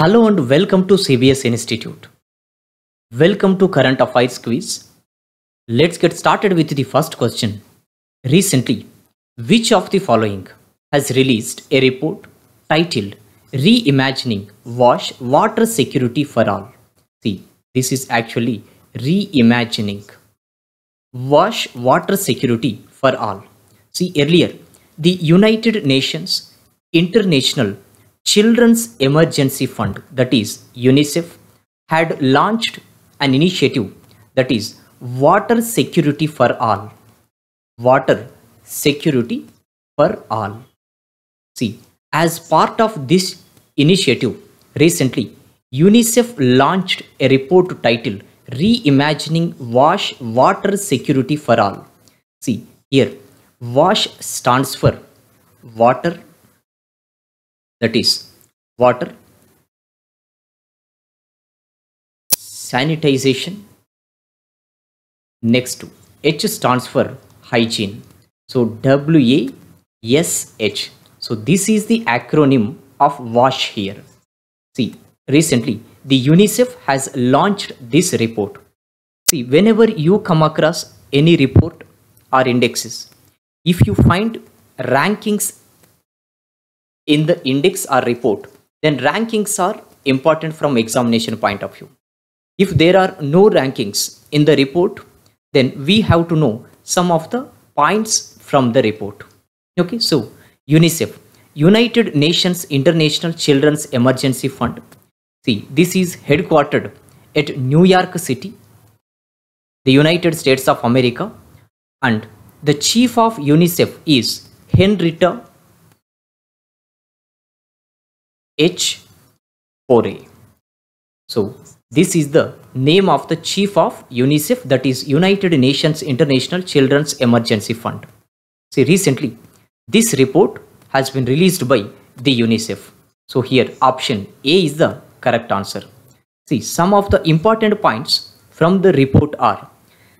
Hello and welcome to CBS Institute. Welcome to Current Affairs Quiz. Let's get started with the first question. Recently, which of the following has released a report titled Reimagining Water Security for All? See, this is actually reimagining water security for all. See, earlier, the United Nations International Children's Emergency Fund, that is UNICEF, had launched an initiative that is Water Security for All. Water Security for All. See, as part of this initiative, recently UNICEF launched a report titled Reimagining Water Security for All. See, here WASH stands for water, that is water, sanitization. Next, H stands for hygiene. So WASH. So this is the acronym of WASH here. See, recently the UNICEF has launched this report. See, whenever you come across any report or indexes, if you find rankings in the index or report, then rankings are important from examination point of view. If there are no rankings in the report, then we have to know some of the points from the report. Okay, so UNICEF, United Nations International Children's Emergency Fund. See, this is headquartered at New York City, the United States of America, and the chief of UNICEF is Henrietta H. Fore. So this is the name of the chief of UNICEF, that is United Nations International Children's Emergency Fund. See, recently this report has been released by the UNICEF. So here option A is the correct answer. See, some of the important points from the report are,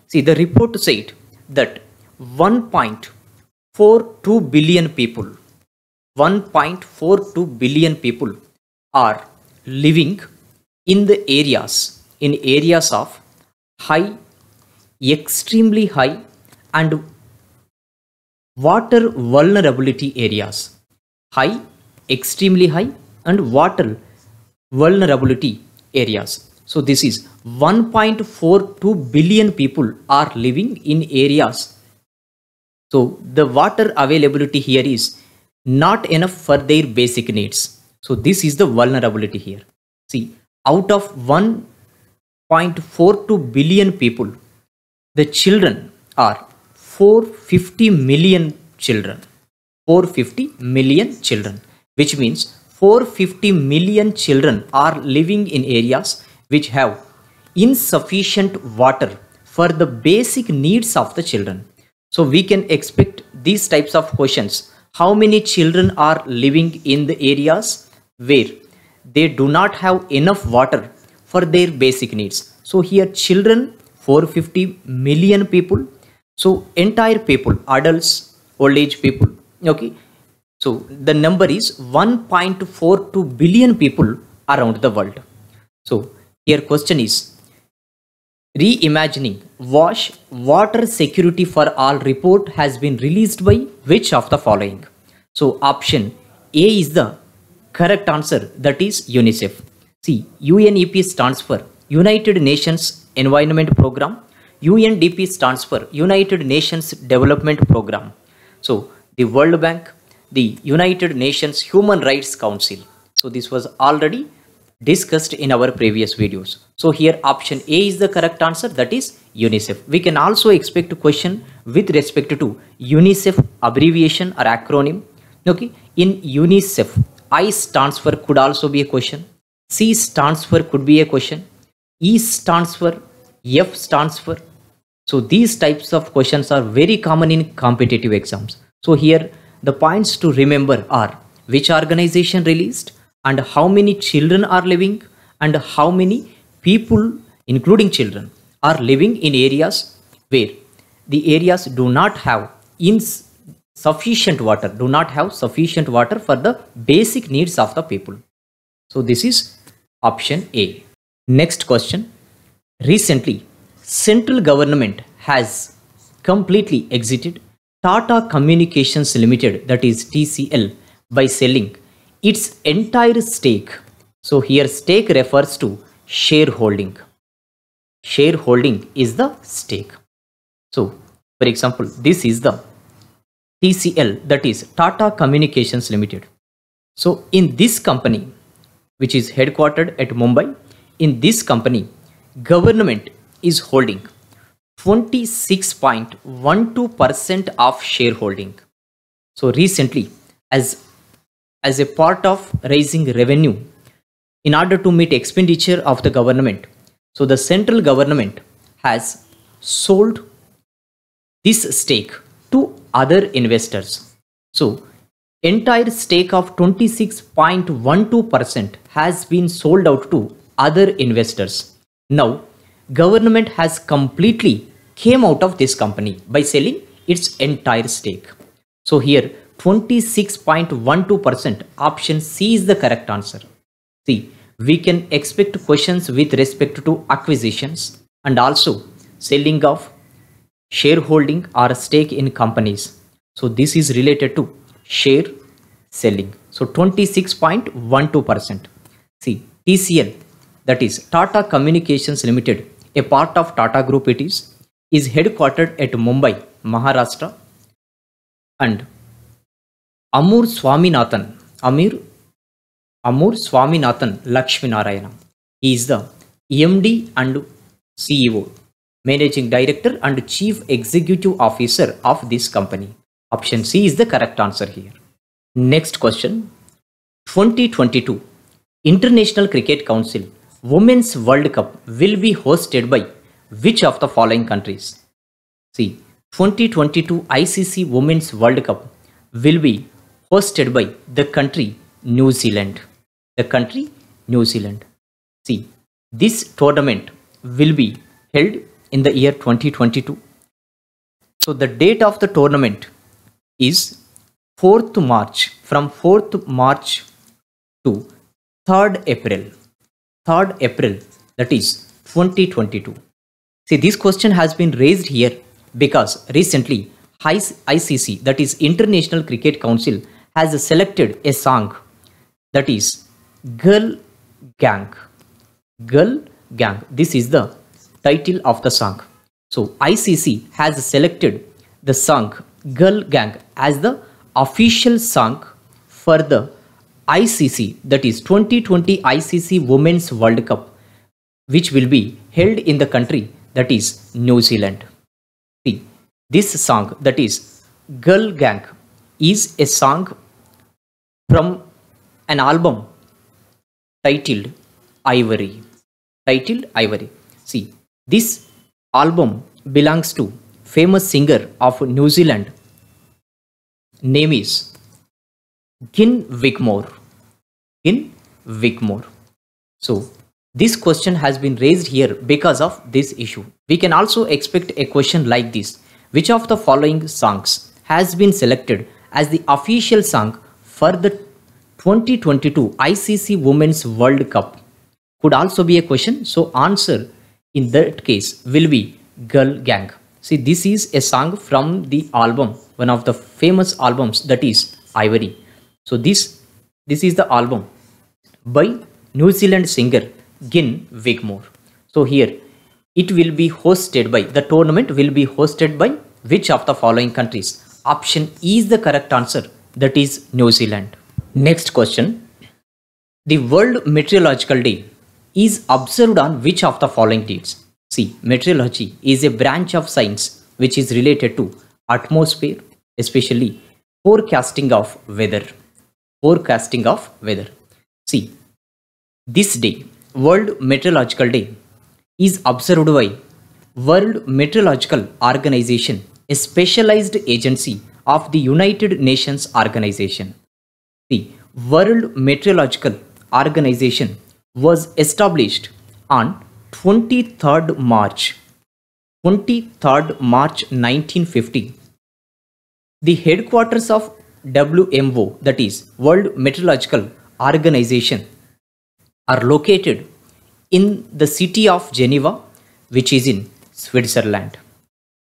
see, the report said that 1.42 billion people, 1.42 billion people are living in the areas of high, extremely high and water vulnerability areas. High, extremely high and water vulnerability areas. So this is 1.42 billion people are living in areas. So the water availability here is not enough for their basic needs. So this is the vulnerability here. See, out of 1.42 billion people, the children are 450 million children. 450 million children, which means 450 million children are living in areas which have insufficient water for the basic needs of the children. So we can expect these types of questions. How many children are living in the areas where they do not have enough water for their basic needs? So here children 450 million people. So entire people, adults, old age people. Okay. So the number is 1.42 billion people around the world. So here question is, Reimagining Water Security for All report has been released by which of the following? So option A is the correct answer, that is UNICEF. See, UNEP stands for United Nations Environment Program. UNDP stands for United Nations Development Program. So the World Bank, the United Nations Human Rights Council. So this was already discussed in our previous videos. So here option A is the correct answer, that is UNICEF. We can also expect a question with respect to UNICEF abbreviation or acronym. Okay, in UNICEF, I stands for could also be a question, C stands for could be a question, E stands for, F stands for. So these types of questions are very common in competitive exams. So here the points to remember are which organization released, and how many children are living, and how many people including children are living in areas where the areas do not have sufficient water for the basic needs of the people. So this is Option A. Next question. Recently, central government has completely exited Tata Communications Limited, that is TCL, by selling its entire stake. So here stake refers to shareholding. Shareholding is the stake. So for example, this is the TCL, that is Tata Communications Limited. So in this company, which is headquartered at Mumbai, in this company, government is holding 26.12% of shareholding. So recently, as a part of raising revenue in order to meet expenditure of the government, so the central government has sold this stake to other investors. So entire stake of 26.12% has been sold out to other investors. Now government has completely came out of this company by selling its entire stake. So here 26.12%, option C is the correct answer. See, we can expect questions with respect to acquisitions and also selling of shareholding or stake in companies. So this is related to share selling. So 26.12%. See, TCL, that is Tata Communications Limited, a part of Tata Group it is headquartered at Mumbai, Maharashtra, and Amur Swaminathan Lakshmi Narayana, he is the MD and CEO, Managing Director and Chief Executive Officer of this company. Option C is the correct answer here. Next question. 2022 International Cricket Council Women's World Cup will be hosted by which of the following countries? See, 2022 ICC Women's World Cup will be hosted by the country New Zealand. The country New Zealand. See, this tournament will be held in the year 2022. So the date of the tournament is 4th March, from 4th March to 3rd April. 3rd April, that is 2022. See, this question has been raised here because recently ICC, that is International Cricket Council, has selected a song, that is Girl Gang. Girl Gang. This is the title of the song. So ICC has selected the song Girl Gang as the official song for the ICC, that is 2020 ICC Women's World Cup, which will be held in the country that is New Zealand. See, this song, that is Girl Gang, is a song from an album titled Ivory. Titled Ivory. See, this album belongs to famous singer of New Zealand, name is Gin Wigmore. Gin Wigmore. So this question has been raised here because of this issue. We can also expect a question like this. Which of the following songs has been selected as the official song for the 2022 ICC Women's World Cup? Could also be a question. So answer in that case will be Girl Gang. See, this is a song from the album, one of the famous albums, that is Ivory. So this is the album by New Zealand singer Gin Wigmore. So here it will be hosted by, the tournament will be hosted by which of the following countries? Option E is the correct answer, that is New Zealand. Next question. The World Meteorological Day is observed on which of the following dates? See, meteorology is a branch of science which is related to atmosphere, especially forecasting of weather. Forecasting of weather. See, this day, World Meteorological Day, is observed by World Meteorological Organization, a specialized agency of the United Nations Organization. The World Meteorological Organization was established on 23rd March 1950. The headquarters of WMO, that is World Meteorological Organization, are located in the city of Geneva, which is in Switzerland.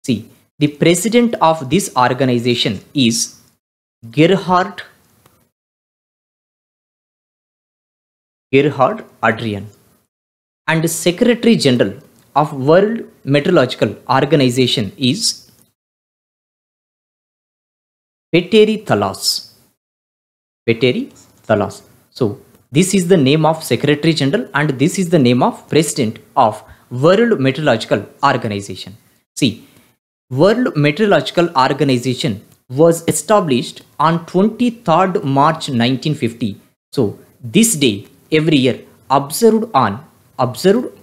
See, the president of this organization is Gerhard Adrian, and the Secretary General of World Meteorological Organization is Petteri Thalas. Petteri Thalas. So this is the name of Secretary General and this is the name of President of World Meteorological Organization. See, World Meteorological Organization was established on 23rd March 1950. So this day every year observed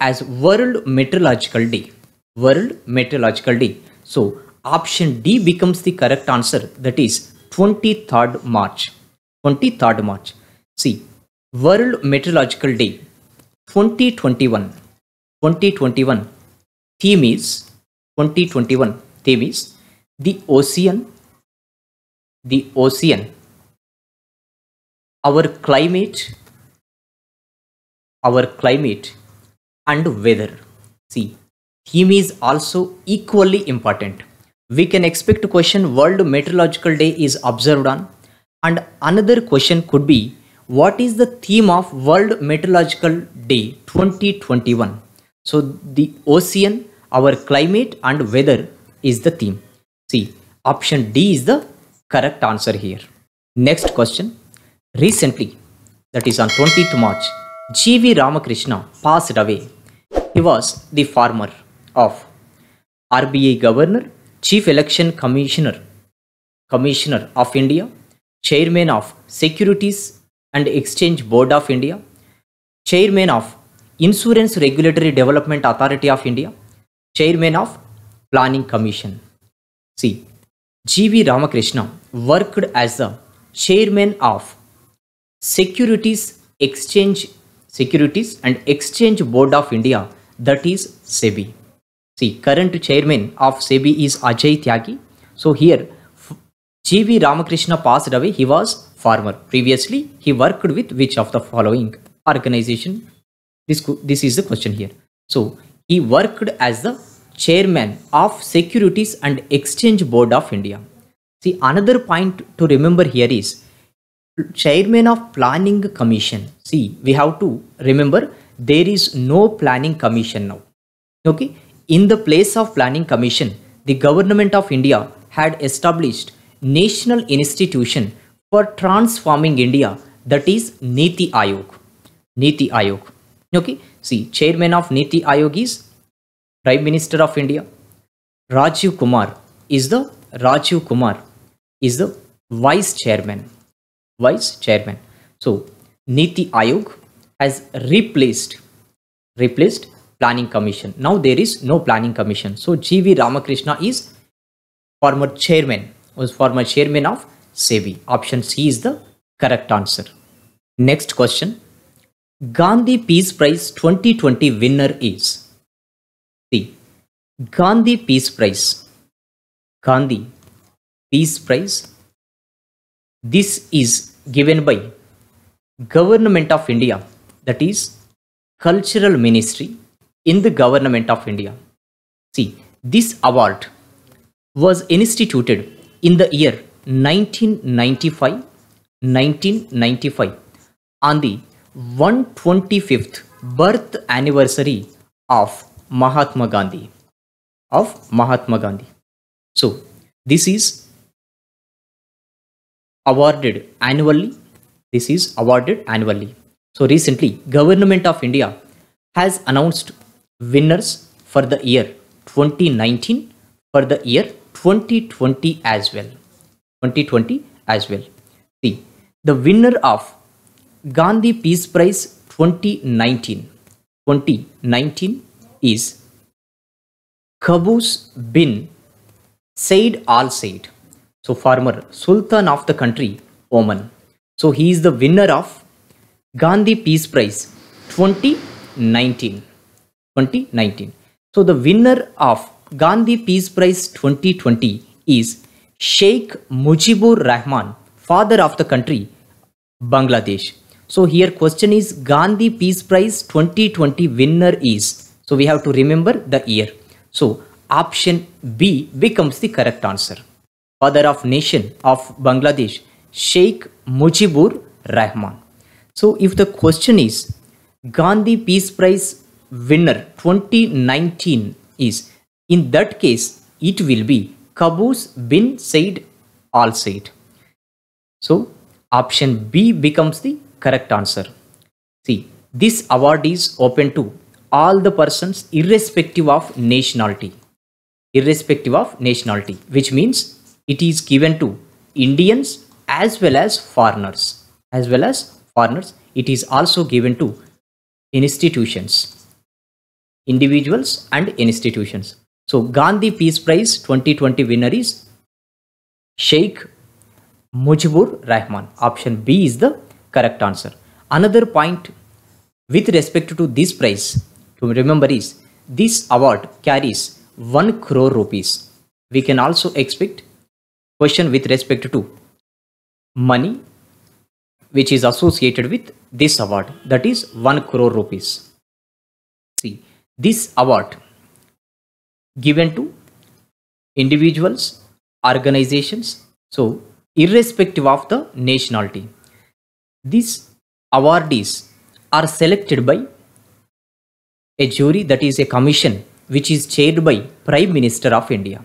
as World Meteorological Day. World Meteorological Day. So option D becomes the correct answer, that is 23rd March. 23rd March. See, World Meteorological Day 2021 theme is the ocean, our climate and weather. See, theme is also equally important. We can expect a question World Meteorological Day is observed on, and another question could be what is the theme of World Meteorological Day 2021? So the ocean, our climate and weather is the theme. See, option D is the correct answer here. Next question. Recently, that is on 20th March, G.V. Ramakrishna passed away. He was the former of RBI Governor, Chief Election Commissioner of India, Chairman of Securities and Exchange Board of India, Chairman of Insurance Regulatory Development Authority of India, Chairman of Planning Commission. See, G.V. Ramakrishna worked as the Chairman of Securities and Exchange Board of India, that is SEBI. See, current Chairman of SEBI is Ajay Tyagi. So here G.V. Ramakrishna passed away. He was former. Previously, he worked with which of the following organization? This is the question here. So he worked as the Chairman of Securities and Exchange Board of India. See, another point to remember here is Chairman of Planning Commission. See, we have to remember there is no Planning Commission now. Okay, in the place of Planning Commission, the Government of India had established National Institution for Transforming India, that is Niti Aayog. Niti Aayog. Okay, see, Chairman of Niti Aayog is Prime Minister of India. Rajiv Kumar is the Vice Chairman. So Niti Aayog has replaced Planning Commission. Now there is no Planning Commission. So G.V. Ramakrishna is former chairman of SEBI. Option C is the correct answer. Next question. Gandhi Peace Prize 2020 winner is? See, Gandhi Peace Prize. This is given by Government of India, that is Cultural Ministry in the Government of India. See, this award was instituted in the year 1995 on the 125th birth anniversary of Mahatma Gandhi. So this is awarded annually. So recently, Government of India has announced winners for the year 2019, for the year 2020 as well. See, the winner of Gandhi Peace Prize 2019 is Qaboos bin Said Al Said. So former Sultan of the country, Oman. So he is the winner of Gandhi Peace Prize 2019. So the winner of Gandhi Peace Prize 2020 is Sheikh Mujibur Rahman, father of the country, Bangladesh. So here question is Gandhi Peace Prize 2020 winner is. So we have to remember the year. So option B becomes the correct answer. Father of nation of Bangladesh, Sheikh Mujibur Rahman. So if the question is Gandhi Peace Prize winner 2019 is, in that case it will be Qaboos bin Said Al Said. So option B becomes the correct answer. See, this award is open to all the persons irrespective of nationality. Irrespective of nationality, which means it is given to Indians as well as foreigners. As well as foreigners, it is also given to institutions, individuals and institutions. So Gandhi Peace Prize 2020 winner is Sheikh Mujibur Rahman. Option B is the correct answer. Another point with respect to this prize to remember is this award carries 1 crore rupees. We can also expect question with respect to money which is associated with this award, that is 1 crore rupees. See, this award given to individuals, organizations, so irrespective of the nationality. These awardees are selected by a jury, that is a commission which is chaired by Prime Minister of India.